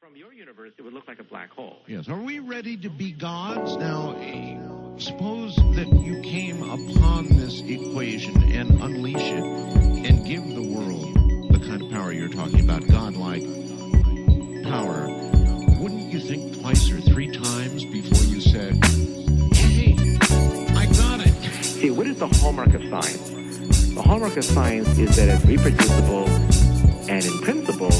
From your universe, it would look like a black hole. Yes. Are we ready to be gods? Now, suppose that you came upon this equation and unleash it and give the world the kind of power you're talking about, godlike power. Wouldn't you think twice or three times before you said, hey, I got it? See, what is the hallmark of science? The hallmark of science is that it's reproducible and, in principle,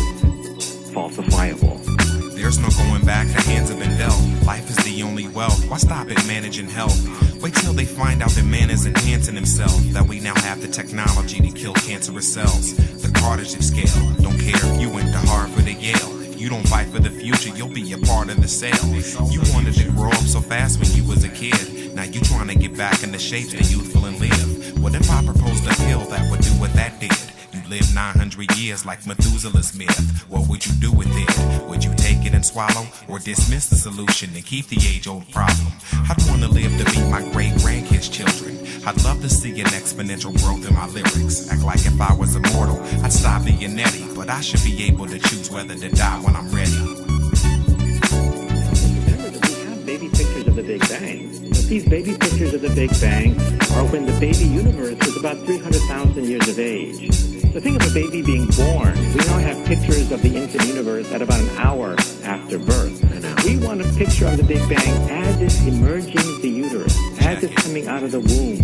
falsifiable. There's no going back, the hands have been dealt. Life is the only wealth, why stop at managing health? Wait till they find out that man is enhancing himself, that we now have the technology to kill cancerous cells. The Kardashev scale, don't care if you went to Harvard or Yale. If you don't fight for the future, you'll be a part of the sale. You wanted to grow up so fast when you was a kid. Now you trying to get back into shape, stay youthful and live. What if I proposed a pill that would do what that did? You live 900 years like Methuselah's myth. What would you do with it? Would you take it and swallow? Or dismiss the solution and keep the age-old problem? I'd want to live to meet my great-grandkids' children. I'd love to see an exponential growth in my lyrics. Act like if I was immortal, I'd stop being Eddie. But I should be able to choose whether to die when I'm ready. Remember that we have baby pictures of the Big Bang. But these baby pictures of the Big Bang are when the baby universe was about 300,000 years of age. So think of a baby being born. We now have pictures of the infant universe at about an hour after birth. We want a picture of the Big Bang as it's emerging the uterus, as it's coming out of the womb.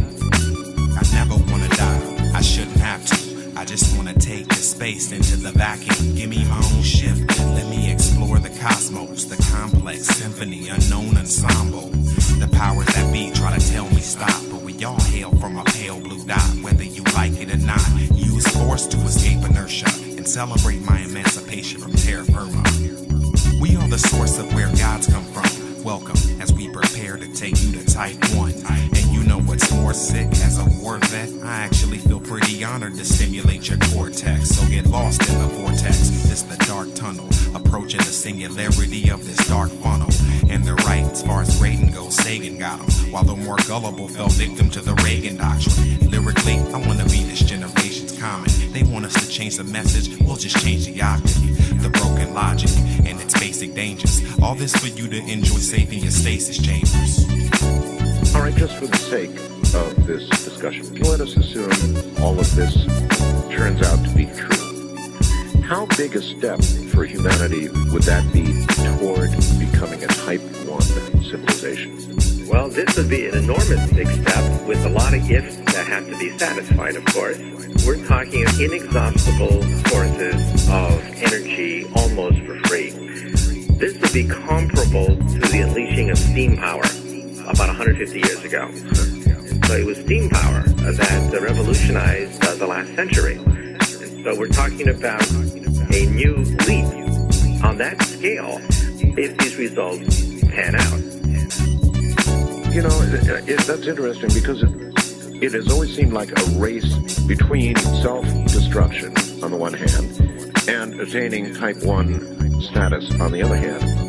I never want to die, I shouldn't have to. I just want to take the space into the vacuum. Give me my own ship, let me explore the cosmos, the complex symphony, unknown ensemble. The powers that be try to tell me stop, but we all hail from a pale blue dot, whether you like it or not. Use force to escape inertia and celebrate my emancipation from terra firma. We are the source of where gods come from. Welcome as we prepare to take you to type 1. And you know what's more sick? As a war vet, I actually feel pretty honored to stimulate your cortex. So get lost in the vortex. This the dark tunnel, approaching the singularity of this dark funnel. And they're right, as far as Greydon goes, Sagan got him. While the more gullible fell victim to the Reagan doctrine. Lyrically, I want to be this generation's common. They want us to change the message, we'll just change the octave. The broken logic and its basic dangers. All this for you to enjoy saving your stasis chambers. All right, just for the sake of this discussion, let us assume all of this turns out to be true. How big a step for humanity would that be toward becoming a Type 1 civilization? Well, this would be an enormous big step with a lot of ifs that have to be satisfied, of course. We're talking of inexhaustible sources of energy almost for free. This would be comparable to the unleashing of steam power about 150 years ago. So it was steam power that revolutionized the last century. And so we're talking about a new leap on that scale if these results pan out. You know, that's interesting because it has always seemed like a race between self-destruction on the one hand and attaining Type 1 status on the other hand.